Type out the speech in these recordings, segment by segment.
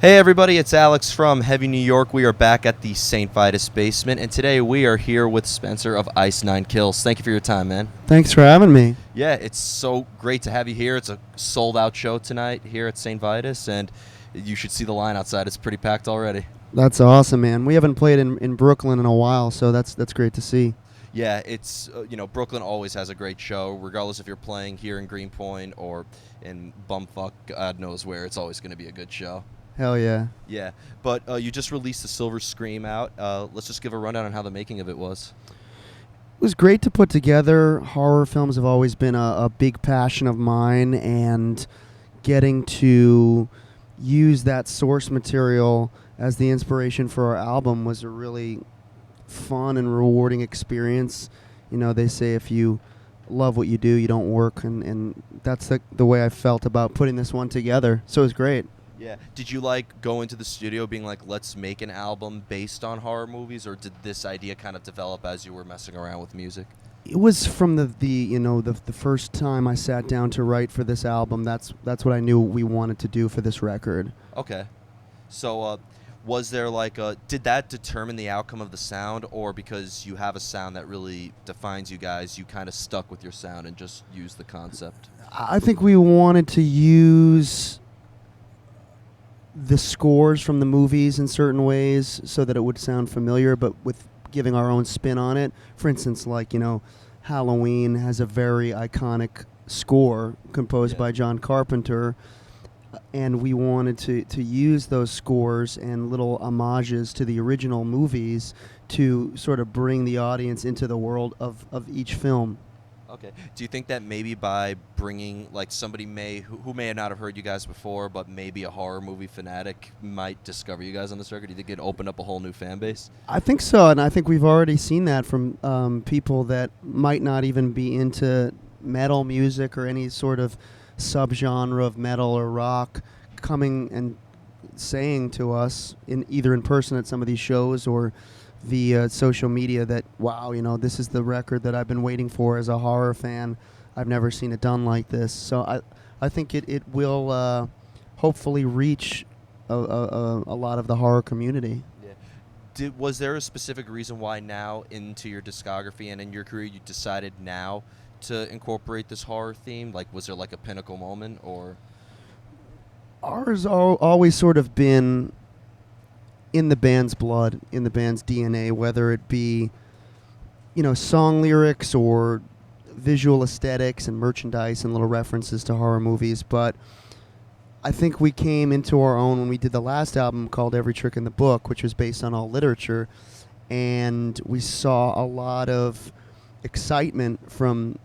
Hey everybody, it's Alex from Heavy New York. We are back at the St. Vitus basement, and today we are here with Spencer of Ice Nine Kills. Thank you for your time, man. Thanks for having me. Yeah, it's so great to have you here. It's a sold-out show tonight here at St. Vitus, and you should see the line outside. It's pretty packed already. That's awesome, man. We haven't played in Brooklyn in a while, so that's great to see. Yeah, it's Brooklyn always has a great show, regardless if you're playing here in Greenpoint or in bumfuck God knows where. It's always going to be a good show. Hell yeah. Yeah, but you just released the Silver Scream out. Let's just give a rundown on how the making of it was. It was great to put together. Horror films have always been a big passion of mine, and getting to use that source material as the inspiration for our album was a really fun and rewarding experience. You know, they say if you love what you do, you don't work, and that's the way I felt about putting this one together. So it was great. Yeah. Did you go into the studio being like, let's make an album based on horror movies, or did this idea kind of develop as you were messing around with music? It was from the first time I sat down to write for this album. That's what I knew we wanted to do for this record. Okay. So was there did that determine the outcome of the sound, or because you have a sound that really defines you guys, you kind of stuck with your sound and just used the concept? I think we wanted to use the scores from the movies in certain ways so that it would sound familiar, but with giving our own spin on it. For instance, Halloween has a very iconic score composed by John Carpenter, and we wanted to use those scores and little homages to the original movies to sort of bring the audience into the world of each film. Okay. Do you think that maybe by bringing somebody who may not have heard you guys before, but maybe a horror movie fanatic might discover you guys on this record? Do you think it'd open up a whole new fan base? I think so, and I think we've already seen that from people that might not even be into metal music or any sort of subgenre of metal or rock, coming and saying to us either in person at some of these shows or via social media that, wow, this is the record that I've been waiting for as a horror fan. I've never seen it done like this. So I think it will hopefully reach a lot of the horror community. Yeah. Was there a specific reason why now into your discography and in your career you decided now to incorporate this horror theme? Was there a pinnacle moment, or? Ours always sort of been in the band's blood, in the band's DNA, whether it be, song lyrics or visual aesthetics and merchandise and little references to horror movies. But I think we came into our own when we did the last album called Every Trick in the Book, which was based on all literature, and we saw a lot of excitement from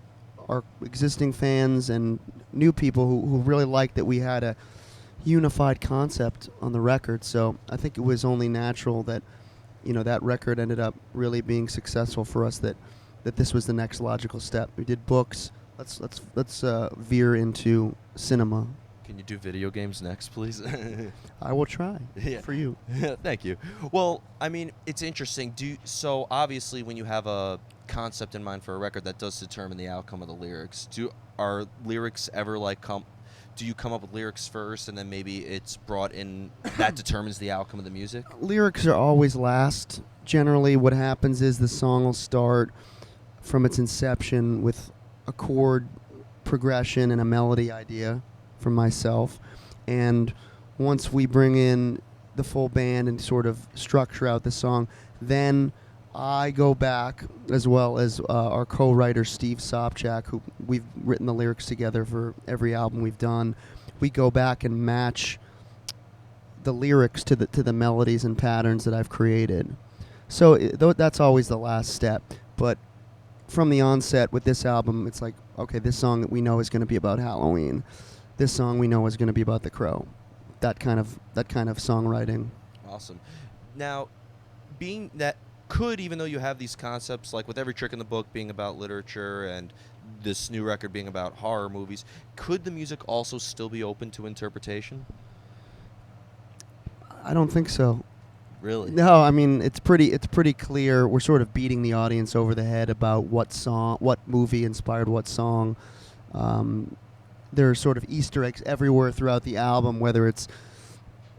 our existing fans and new people who really liked that we had a unified concept on the record. So I think it was only natural that that record ended up really being successful for us, that this was the next logical step. We did books. Let's veer into cinema. Can you do video games next, please? I will try. Yeah. For you. Thank you. Well, I mean, it's interesting. So obviously when you have a concept in mind for a record, that does determine the outcome of the lyrics. Are lyrics ever do you come up with lyrics first and then maybe it's brought in that determines the outcome of the music? Lyrics are always last. Generally what happens is the song will start from its inception with a chord progression and a melody idea from myself, and once we bring in the full band and sort of structure out the song, then I go back, as well as our co-writer Steve Sobchak, who we've written the lyrics together for every album we've done. We go back and match the lyrics to the melodies and patterns that I've created. So that's always the last step. But from the onset with this album, it's like, okay, this song that we know is going to be about Halloween. This song we know is going to be about The Crow. That kind of songwriting. Awesome. Now, being that even though you have these concepts, with Every Trick in the Book being about literature and this new record being about horror movies, could the music also still be open to interpretation? I don't think so. Really? No, I mean, it's pretty clear. We're sort of beating the audience over the head about what movie inspired what song. There are sort of Easter eggs everywhere throughout the album, whether it's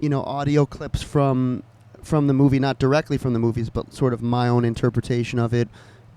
audio clips from the movie, not directly from the movies, but sort of my own interpretation of it,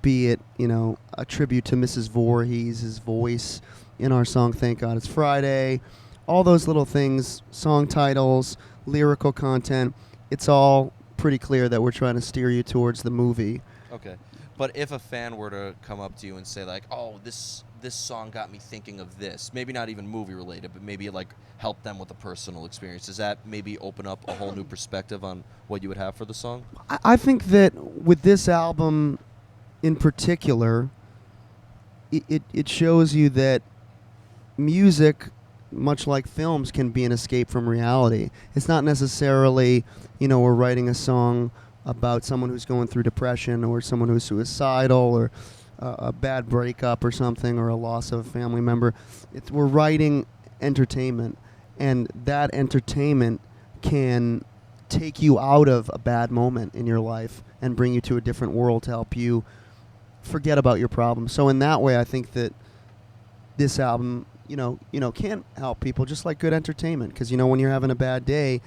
be it, a tribute to Mrs. Voorhees' voice in our song Thank God It's Friday, all those little things, song titles, lyrical content, it's all pretty clear that we're trying to steer you towards the movie. Okay. But if a fan were to come up to you and say like, "Oh, this song got me thinking of this," maybe not even movie related, but maybe it like help them with a personal experience, does that maybe open up a whole new perspective on what you would have for the song? I think that with this album in particular, it shows you that music, much like films, can be an escape from reality. It's not necessarily, we're writing a song about someone who's going through depression or someone who's suicidal or a bad breakup or something or a loss of a family member. We're writing entertainment, and that entertainment can take you out of a bad moment in your life and bring you to a different world to help you forget about your problems. So in that way, I think that this album, can help people just like good entertainment. Because, when you're having a bad day,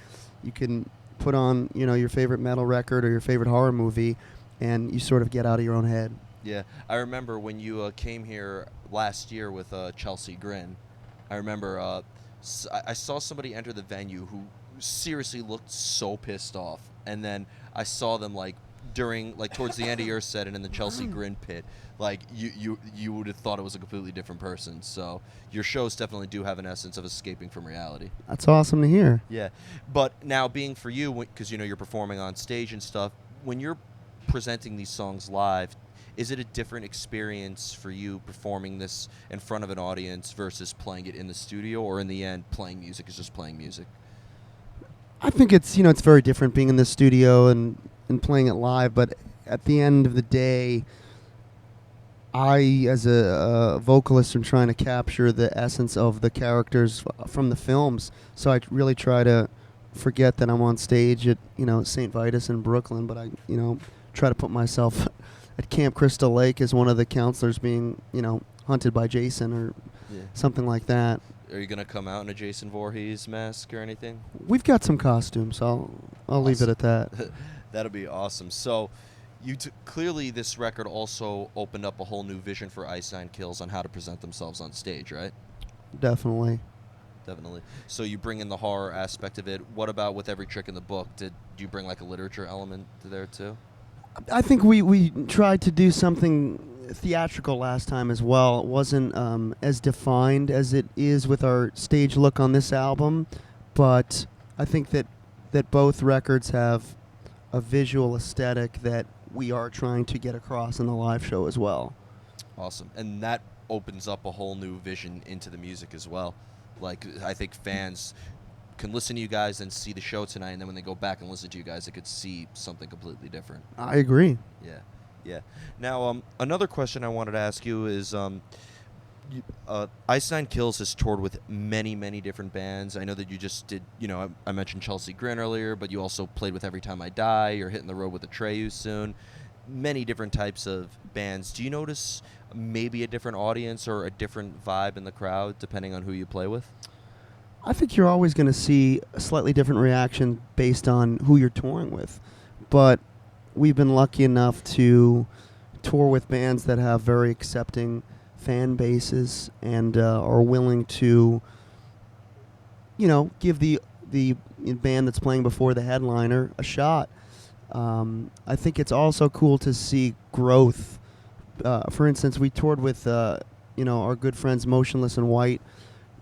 you can put on, your favorite metal record or your favorite horror movie, and you sort of get out of your own head. Yeah, I remember when you came here last year with Chelsea Grin. I remember I saw somebody enter the venue who seriously looked so pissed off, and then I saw them towards the end of your set and in the Chelsea Grin pit, like you would have thought it was a completely different person. So your shows definitely do have an essence of escaping from reality. That's awesome to hear. Yeah, but now being for you, because you're performing on stage and stuff, when you're presenting these songs live, is it a different experience for you performing this in front of an audience versus playing it in the studio, or in the end, playing music is just playing music? I think it's it's very different being in the studio and playing it live, but at the end of the day, I, as a vocalist, am trying to capture the essence of the characters from the films. So I really try to forget that I'm on stage at St. Vitus in Brooklyn, but I try to put myself at Camp Crystal Lake as one of the counselors being hunted by Jason or something like that. Are you gonna come out in a Jason Voorhees mask or anything? We've got some costumes. I'll leave it at that. That'll be awesome. So, clearly this record also opened up a whole new vision for Ice Nine Kills on how to present themselves on stage, right? Definitely. So you bring in the horror aspect of it. What about with Every Trick in the Book? Do you bring like a literature element to there too? I think we tried to do something theatrical last time as well. It wasn't as defined as it is with our stage look on this album, but I think that both records have a visual aesthetic that we are trying to get across in the live show as well. Awesome. And that opens up a whole new vision into the music as well. Like, I think fans can listen to you guys and see the show tonight, and then when they go back and listen to you guys, they could see something completely different. I agree. Yeah. Now, another question I wanted to ask you is, Ice Nine Kills has toured with many, many different bands. I know that you just did, I mentioned Chelsea Grin earlier, but you also played with Every Time I Die. You're hitting the road with Atreyu soon. Many different types of bands. Do you notice maybe a different audience or a different vibe in the crowd depending on who you play with? I think you're always going to see a slightly different reaction based on who you're touring with. But we've been lucky enough to tour with bands that have very accepting fan bases and are willing to, give the band that's playing before the headliner a shot. I think it's also cool to see growth. For instance, we toured with, our good friends Motionless in White,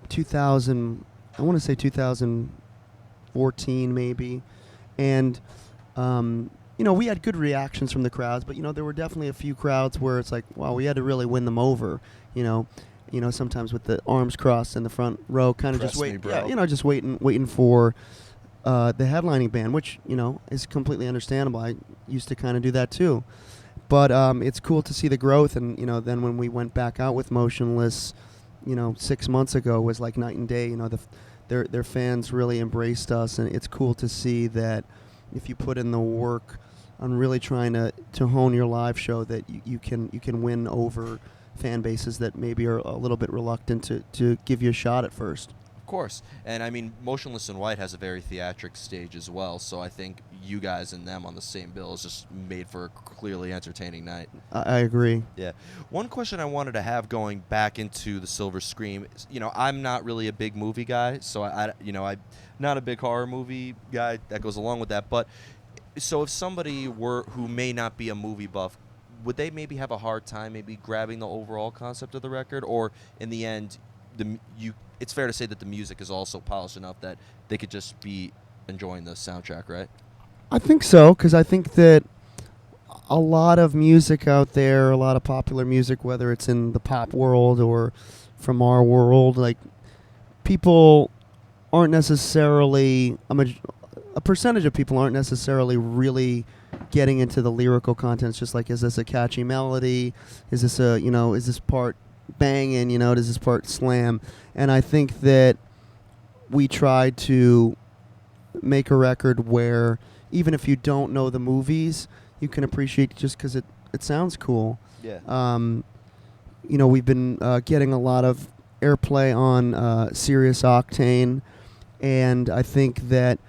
2014 maybe, and we had good reactions from the crowds, but there were definitely a few crowds where it's like, wow, we had to really win them over. Sometimes with the arms crossed in the front row, kind of just waiting, just waiting for the headlining band, which is completely understandable. I used to kind of do that too, but it's cool to see the growth, and then when we went back out with Motionless, 6 months ago, was like night and day. Their fans really embraced us, and it's cool to see that if you put in the work on really trying to hone your live show, that you can win over fan bases that maybe are a little bit reluctant to give you a shot at first. Of course. And I mean, Motionless in White has a very theatric stage as well, so I think you guys and them on the same bill is just made for a clearly entertaining night. I agree. Yeah. One question I wanted to have going back into the Silver Scream, I'm not really a big movie guy, so I'm not a big horror movie guy that goes along with that, but so if somebody who may not be a movie buff, would they maybe have a hard time maybe grabbing the overall concept of the record, or in the end it's fair to say that the music is also polished enough that they could just be enjoying the soundtrack, right? I think so, because I think that a lot of music out there, a lot of popular music, whether it's in the pop world or from our world, like people aren't necessarily a percentage of people aren't necessarily really getting into the lyrical content. It's just like, is this a catchy melody? Is this is this part banging? Does this part slam? And I think that we tried to make a record where even if you don't know the movies, you can appreciate it just because it sounds cool. Yeah. We've been getting a lot of airplay on Sirius Octane, and I think that,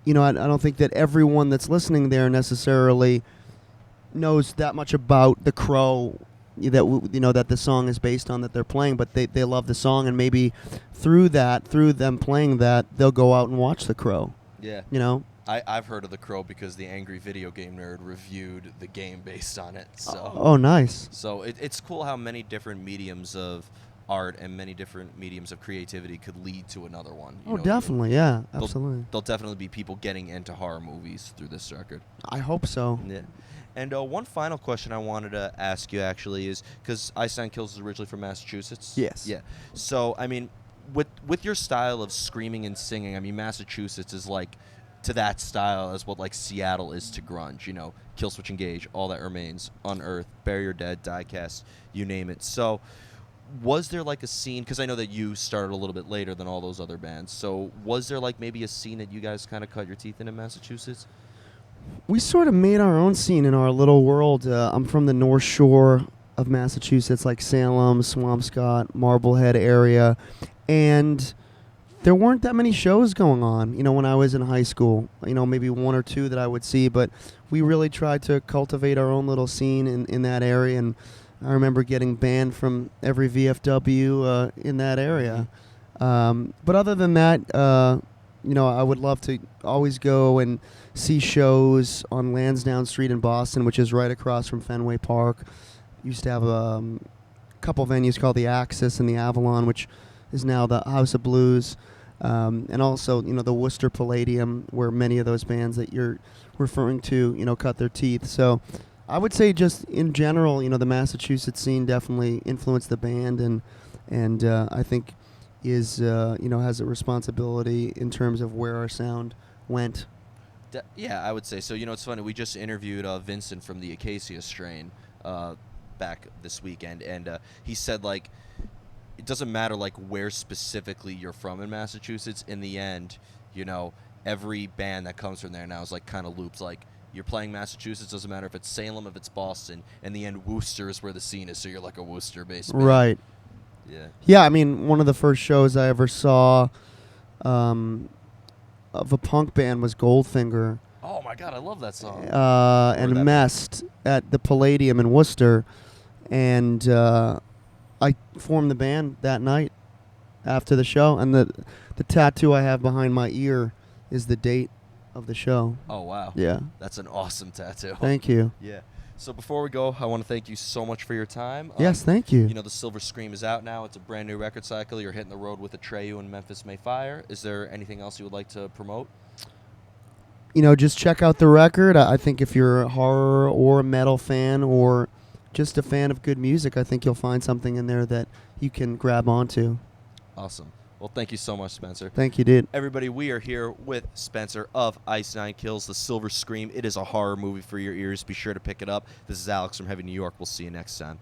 I don't think that everyone that's listening there necessarily knows that much about The Crow that the song is based on that they're playing, but they love the song, and maybe through them playing that, they'll go out and watch The Crow. Yeah. I've heard of The Crow because the Angry Video Game Nerd reviewed the game based on it. So. Oh, nice. So it's cool how many different mediums of art and many different mediums of creativity could lead to another one. Definitely, yeah, absolutely. There'll definitely be people getting into horror movies through this record. I hope so. Yeah. And one final question I wanted to ask you actually is, because Ice Nine Kills is originally from Massachusetts. Yes. Yeah. So I mean, with your style of screaming and singing, I mean, Massachusetts is like to that style as what like Seattle is to grunge. Killswitch Engage, All That Remains, Unearth, Bury Your Dead, Diecast, you name it. So was there like a scene, because I know that you started a little bit later than all those other bands, so was there like maybe a scene that you guys kind of cut your teeth in Massachusetts? We sort of made our own scene in our little world. I'm from the North Shore of Massachusetts, like Salem, Swampscott, Marblehead area, and there weren't that many shows going on, when I was in high school. Maybe one or two that I would see, but we really tried to cultivate our own little scene in that area, and I remember getting banned from every VFW in that area. But other than that, I would love to always go and see shows on Lansdowne Street in Boston, which is right across from Fenway Park. Used to have a couple venues called the Axis and the Avalon, which is now the House of Blues. And also, the Worcester Palladium, where many of those bands that you're referring to, cut their teeth. So I would say just in general, the Massachusetts scene definitely influenced the band, and I think is has a responsibility in terms of where our sound went. Yeah, I would say so. It's funny. We just interviewed Vincent from the Acacia Strain back this weekend, and he said like it doesn't matter like where specifically you're from in Massachusetts. In the end, every band that comes from there now is like kind of loops like. You're playing Massachusetts, doesn't matter if it's Salem, if it's Boston. In the end, Worcester is where the scene is, so you're like a Worcester-based band. Right. Yeah. Yeah, I mean, one of the first shows I ever saw of a punk band was Goldfinger. Oh, my God, I love that song. And Mest at the Palladium in Worcester. And I formed the band that night after the show. And the tattoo I have behind my ear is the date of the show. Oh, wow. Yeah. That's an awesome tattoo. Thank you. Yeah. So before we go, I want to thank you so much for your time. Yes, thank you. The Silver Scream is out now. It's a brand new record cycle. You're hitting the road with Atreyu and Memphis May Fire. Is there anything else you would like to promote? Just check out the record. I think if you're a horror or a metal fan or just a fan of good music, I think you'll find something in there that you can grab onto. Awesome. Well, thank you so much, Spencer. Thank you, dude. Everybody, we are here with Spencer of Ice Nine Kills, The Silver Scream. It is a horror movie for your ears. Be sure to pick it up. This is Alex from Heavy New York. We'll see you next time.